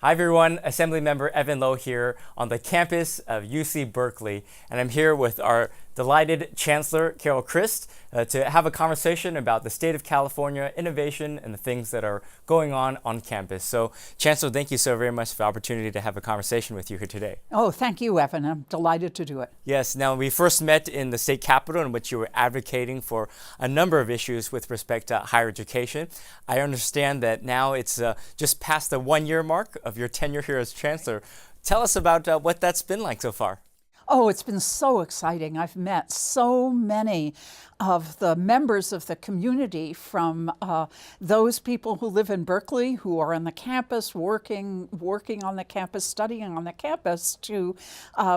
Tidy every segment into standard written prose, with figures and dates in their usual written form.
Hi everyone, Assemblymember Evan Lowe here on the campus of UC Berkeley, and I'm here with our delighted Chancellor Carol Christ to have a conversation about the state of California, innovation, and the things that are going on campus. So, Chancellor, thank you so very much for the opportunity to have a conversation with you here today. Oh, thank you, Evan. I'm delighted to do it. Yes, now we first met in the state capitol in which you were advocating for a number of issues with respect to higher education. I understand that now it's just past the 1 year mark of your tenure here as Chancellor. Tell us about what that's been like so far. Oh, it's been so exciting. I've met so many of the members of the community, from those people who live in Berkeley, who are on the campus, working on the campus, studying on the campus, to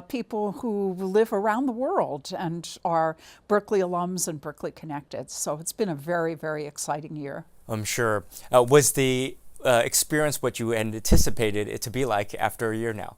people who live around the world and are Berkeley alums and Berkeley connected. So it's been a very, very exciting year. I'm sure. Was the experience what you anticipated it to be like after a year now?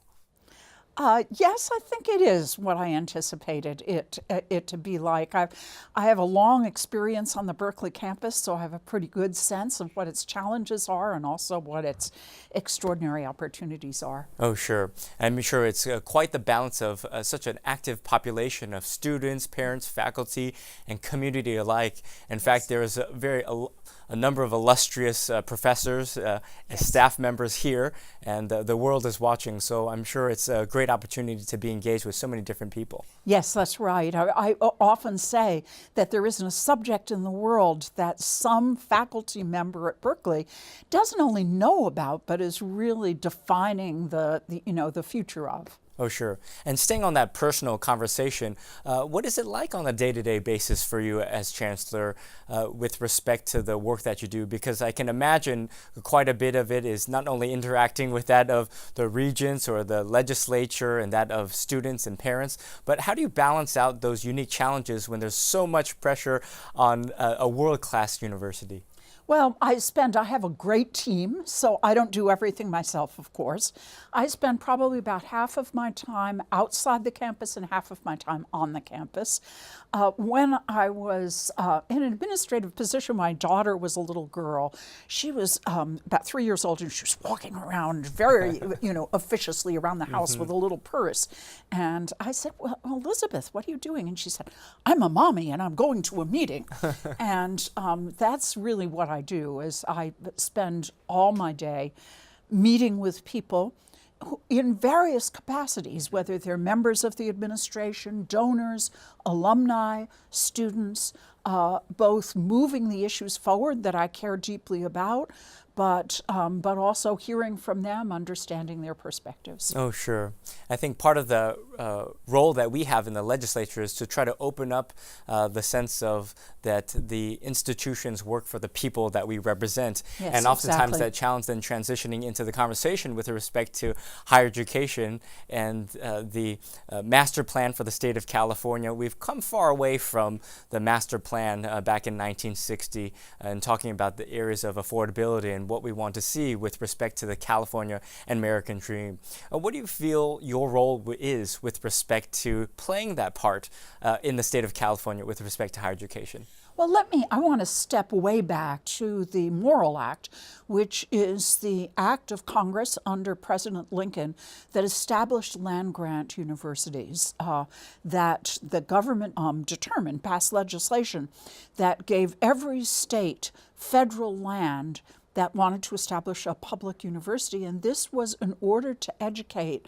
Yes, I think it is what I anticipated it to be like. I have a long experience on the Berkeley campus, so I have a pretty good sense of what its challenges are and also what its extraordinary opportunities are. Oh, sure. I'm sure it's quite the balance of such an active population of students, parents, faculty, and community alike. In fact, there is a number of illustrious professors and staff members here, and the world is watching. So I'm sure it's a great opportunity to be engaged with so many different people. Yes, that's right. I often say that there isn't a subject in the world that some faculty member at Berkeley doesn't only know about, but is really defining the future of. Oh, sure. And staying on that personal conversation, what is it like on a day-to-day basis for you as Chancellor with respect to the work that you do? Because I can imagine quite a bit of it is not only interacting with that of the regents or the legislature and that of students and parents, but how do you balance out those unique challenges when there's so much pressure on a world-class university? Well, I have a great team, so I don't do everything myself, of course. I spend probably about half of my time outside the campus and half of my time on the campus. When I was in an administrative position, my daughter was a little girl. She was about 3 years old, and she was walking around very, officiously around the house with a little purse. And I said, "Well, Elizabeth, what are you doing?" And she said, "I'm a mommy, and I'm going to a meeting." And that's really what I do. Is I spend all my day meeting with people in various capacities, whether they're members of the administration, donors, alumni, students, both moving the issues forward that I care deeply about, but also hearing from them, understanding their perspectives. Oh, sure. I think part of the role that we have in the legislature is to try to open up the sense of that the institutions work for the people that we represent. Yes, and oftentimes exactly. that challenge then transitioning into the conversation with respect to higher education and the master plan for the state of California. We've come far away from the master plan back in 1960 and talking about the areas of affordability and what we want to see with respect to the California and American dream. What do you feel your role is with respect to playing that part in the state of California with respect to higher education? Well, I want to step way back to the Morrill Act, which is the act of Congress under President Lincoln that established land-grant universities, that the government determined, passed legislation that gave every state federal land that wanted to establish a public university. And this was in order to educate,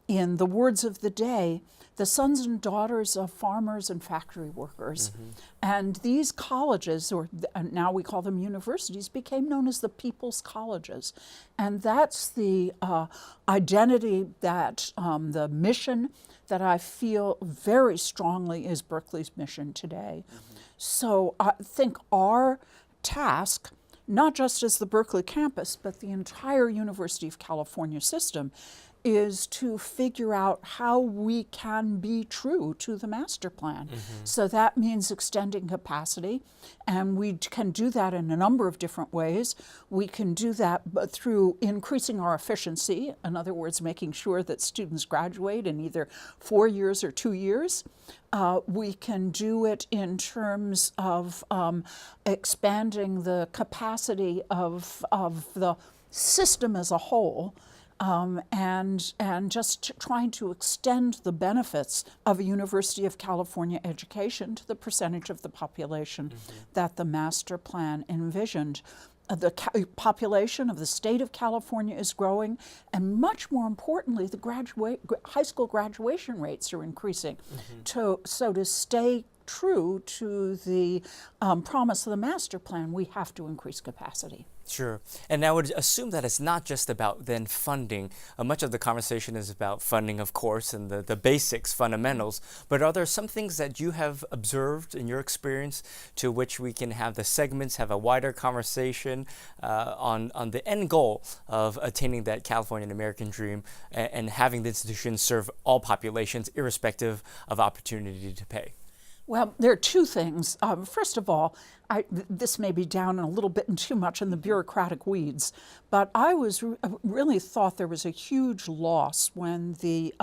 in the words of the day, the sons and daughters of farmers and factory workers. Mm-hmm. And these colleges, or now we call them universities, became known as the people's colleges. And that's the identity, that the mission that I feel very strongly is Berkeley's mission today. Mm-hmm. So I think our task, not just as the Berkeley campus, but the entire University of California system, is to figure out how we can be true to the master plan. Mm-hmm. So that means extending capacity, and we can do that in a number of different ways. We can do that through increasing our efficiency, in other words, making sure that students graduate in either 4 years or 2 years. We can do it in terms of expanding the capacity of the system as a whole. and just trying to extend the benefits of a University of California education to the percentage of the population that the master plan envisioned. The population of the state of California is growing, and much more importantly, the high school graduation rates are increasing. So to stay true to the promise of the master plan, we have to increase capacity. Sure. And I would assume that it's not just about then funding. Much of the conversation is about funding, of course, and the basics, fundamentals. But are there some things that you have observed in your experience to which we can have the segments, have a wider conversation on the end goal of attaining that Californian American dream and having the institution serve all populations, irrespective of opportunity to pay? Well, there are two things. First of all, this may be down a little bit and too much in the bureaucratic weeds, but I really thought there was a huge loss when the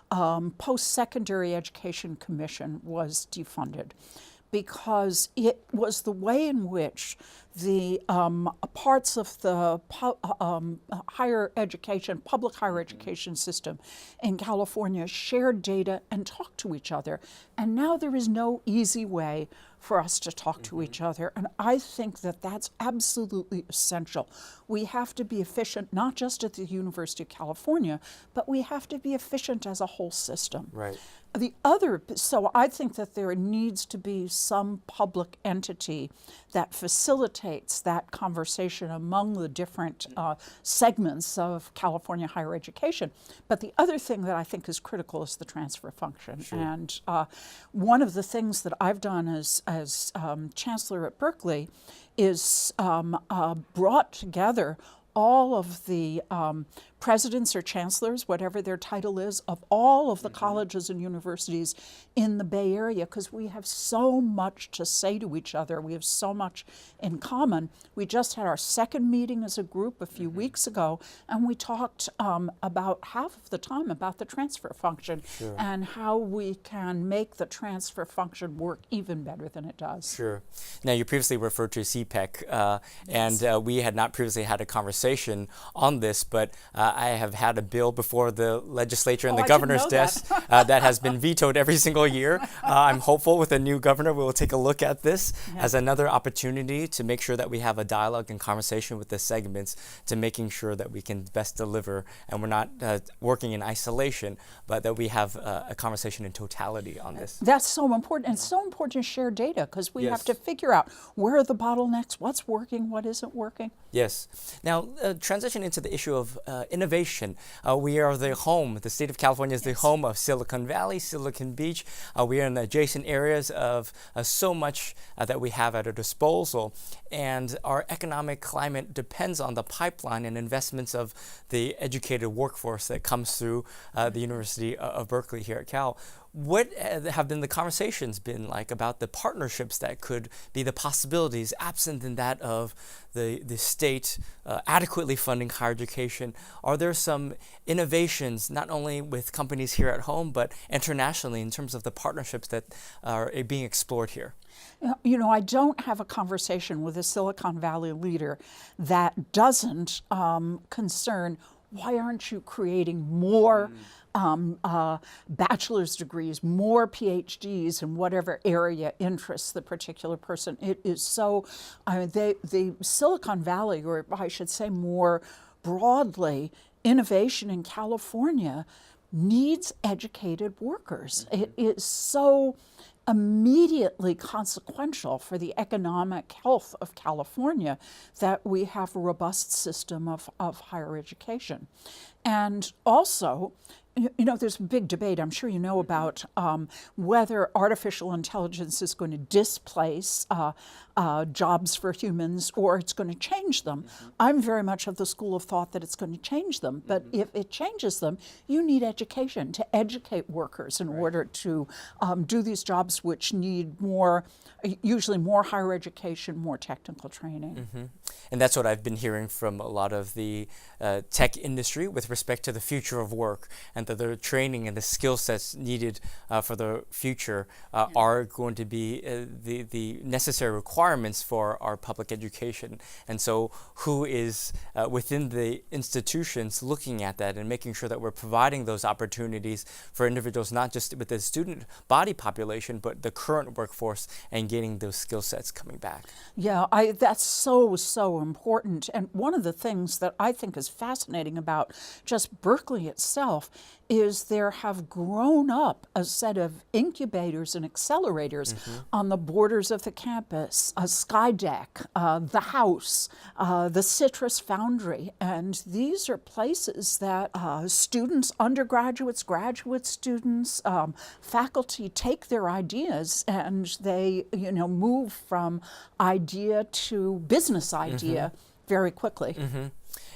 Post-Secondary Education Commission was defunded, because it was the way in which the parts of the higher education, public higher education system in California shared data and talked to each other. And now there is no easy way for us to talk to each other. And I think that that's absolutely essential. We have to be efficient, not just at the University of California, but we have to be efficient as a whole system. Right. So I think that there needs to be some public entity that facilitates that conversation among the different segments of California higher education. But the other thing that I think is critical is the transfer function. Sure. And one of the things that I've done as Chancellor at Berkeley is brought together all of the presidents or chancellors, whatever their title is, of all of the colleges and universities in the Bay Area, because we have so much to say to each other. We have so much in common. We just had our second meeting as a group a few weeks ago, and we talked about half of the time about the transfer function and how we can make the transfer function work even better than it does. Sure. Now, you previously referred to CPEC, and we had not previously had a conversation on this, but I have had a bill before the legislature and the governor's desk that has been vetoed every single year. I'm hopeful with a new governor we will take a look at this as another opportunity to make sure that we have a dialogue and conversation with the segments to making sure that we can best deliver and we're not working in isolation, but that we have a conversation in totality on this. That's so important. And it's so important to share data, because we have to figure out where are the bottlenecks, what's working, what isn't working. Yes. Now, transition into the issue of innovation. We are the state of California is the home of Silicon Valley, Silicon Beach. We are in the adjacent areas of so much that we have at our disposal. And our economic climate depends on the pipeline and investments of the educated workforce that comes through the University of Berkeley here at Cal. What have been the conversations been like about the partnerships that could be the possibilities absent in that of the state adequately funding higher education? Are there some innovations, not only with companies here at home, but internationally in terms of the partnerships that are being explored here? You know, I don't have a conversation with a Silicon Valley leader that doesn't concern, why aren't you creating more bachelor's degrees, more PhDs in whatever area interests the particular person. It is so, the Silicon Valley, or I should say more broadly, innovation in California needs educated workers. It is so immediately consequential for the economic health of California that we have a robust system of higher education. And also, you know, there's a big debate, I'm sure you know about, whether artificial intelligence is going to displace jobs for humans or it's going to change them. I'm very much of the school of thought that it's going to change them. But if it changes them, you need education to educate workers in order to do these jobs which need more, usually more higher education, more technical training. And that's what I've been hearing from a lot of the tech industry with respect to the future of work and that the training and the skill sets needed for the future are going to be the necessary requirements for our public education. And so who is within the institutions looking at that and making sure that we're providing those opportunities for individuals, not just with the student body population, but the current workforce, and getting those skill sets coming back. Yeah, that's so important. And one of the things that I think is fascinating about just Berkeley itself is there have grown up a set of incubators and accelerators on the borders of the campus, Skydeck, the House, the Citrus Foundry. And these are places that students, undergraduates, graduate students, faculty take their ideas and they, move from idea to business idea very quickly.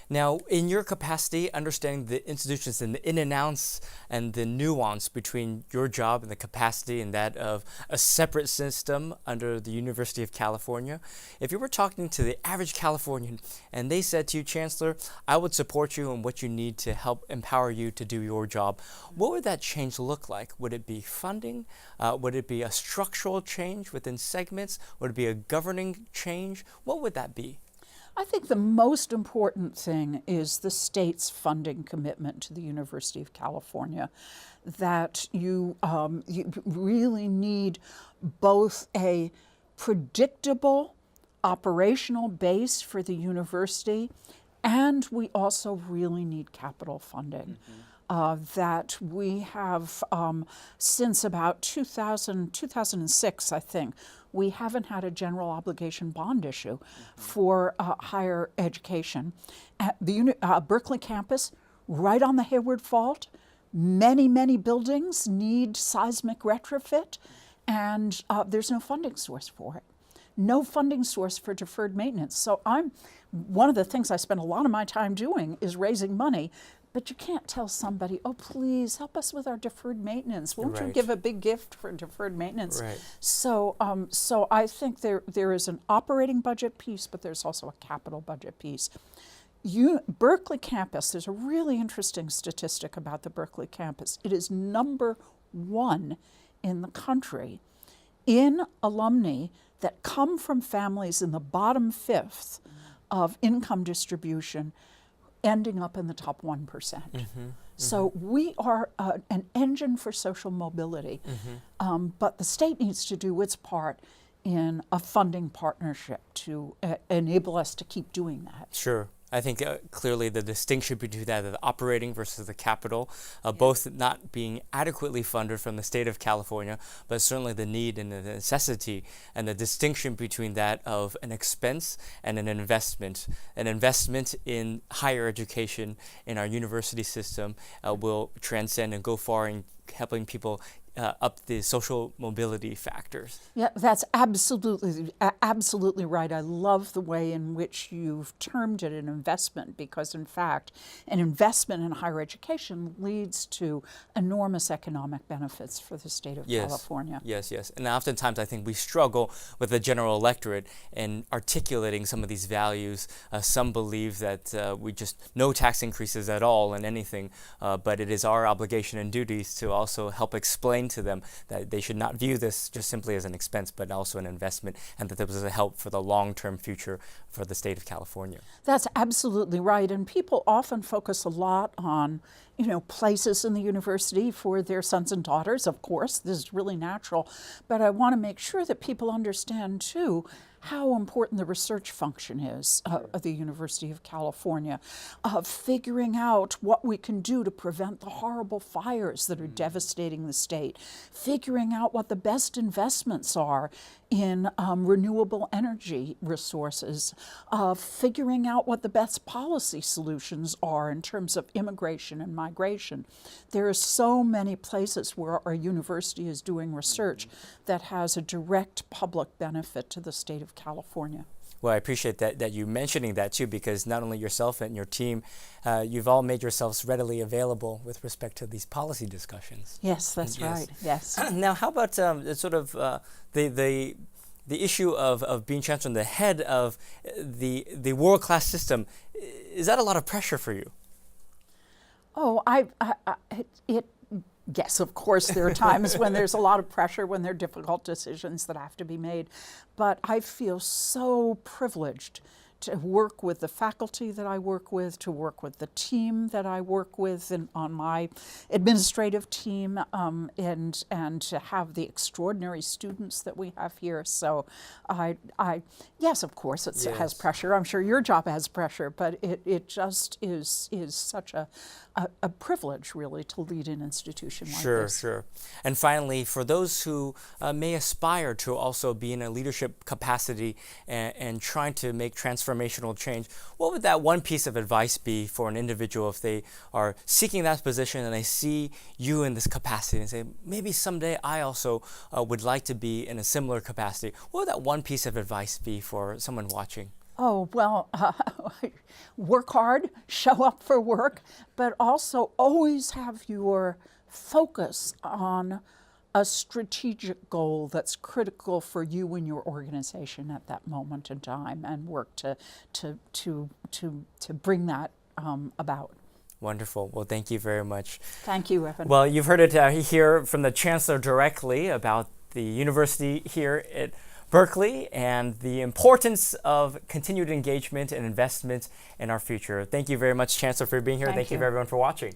Now, in your capacity, understanding the institutions and the in and outs and the nuance between your job and the capacity and that of a separate system under the University of California, if you were talking to the average Californian and they said to you, Chancellor, I would support you in what you need to help empower you to do your job, what would that change look like? Would it be funding? Would it be a structural change within segments? Would it be a governing change? What would that be? I think the most important thing is the state's funding commitment to the University of California, that you really need both a predictable operational base for the university, and we also really need capital funding. That we have, since about 2006, I think, we haven't had a general obligation bond issue for higher education. At the Berkeley campus, right on the Hayward Fault, many buildings need seismic retrofit, and there's no funding source for it. No funding source for deferred maintenance. So one of the things I spend a lot of my time doing is raising money. But you can't tell somebody, oh, please help us with our deferred maintenance. Won't you give a big gift for deferred maintenance? Right. So I think there is an operating budget piece, but there's also a capital budget piece. Berkeley campus, there's a really interesting statistic about the Berkeley campus. It is number 1 in the country in alumni that come from families in the bottom fifth of income distribution, ending up in the top 1%. So we are an engine for social mobility, but the state needs to do its part in a funding partnership to enable us to keep doing that. Sure. I think clearly the distinction between that, the operating versus the capital, both not being adequately funded from the state of California, but certainly the need and the necessity, and the distinction between that of an expense and an investment. An investment in higher education in our university system will transcend and go far in helping people up the social mobility factors. Yeah, that's absolutely right. I love the way in which you've termed it an investment, because in fact, an investment in higher education leads to enormous economic benefits for the state of California. Yes. And oftentimes I think we struggle with the general electorate in articulating some of these values. Some believe that we just no tax increases at all in anything, but it is our obligation and duties to also help explain to them that they should not view this just simply as an expense, but also an investment, and that there was a help for the long-term future for the state of California. That's absolutely right. And people often focus a lot on, places in the university for their sons and daughters. Of course, this is really natural. But I want to make sure that people understand, too, how important the research function is of the University of California, figuring out what we can do to prevent the horrible fires that are devastating the state, figuring out what the best investments are in renewable energy resources, figuring out what the best policy solutions are in terms of immigration and migration. There are so many places where our university is doing research that has a direct public benefit to the state of California. Well, I appreciate that you mentioning that too, because not only yourself and your team, you've all made yourselves readily available with respect to these policy discussions. Yes, that's right. Yes. Now, how about the issue of being chancellor and the head of the world-class system? Is that a lot of pressure for you? Oh, yes, of course, there are times when there's a lot of pressure, when there are difficult decisions that have to be made. But I feel so privileged to work with the faculty that I work with, to work with the team that I work with on my administrative team, and to have the extraordinary students that we have here. So yes, of course, it has pressure. I'm sure your job has pressure, but it just is such a privilege, really, to lead an institution like this. Sure. And finally, for those who may aspire to also be in a leadership capacity and trying to make transformational change, what would that one piece of advice be for an individual if they are seeking that position and they see you in this capacity and say, maybe someday I also would like to be in a similar capacity? What would that one piece of advice be for someone watching? Oh, well, work hard, show up for work, but also always have your focus on a strategic goal that's critical for you and your organization at that moment in time, and work to bring that about. Wonderful. Well, thank you very much. Thank you, Evan. Well, you've heard it here from the Chancellor directly about the university here at Berkeley and the importance of continued engagement and investment in our future. Thank you very much, Chancellor, for being here. Thank you for everyone for watching.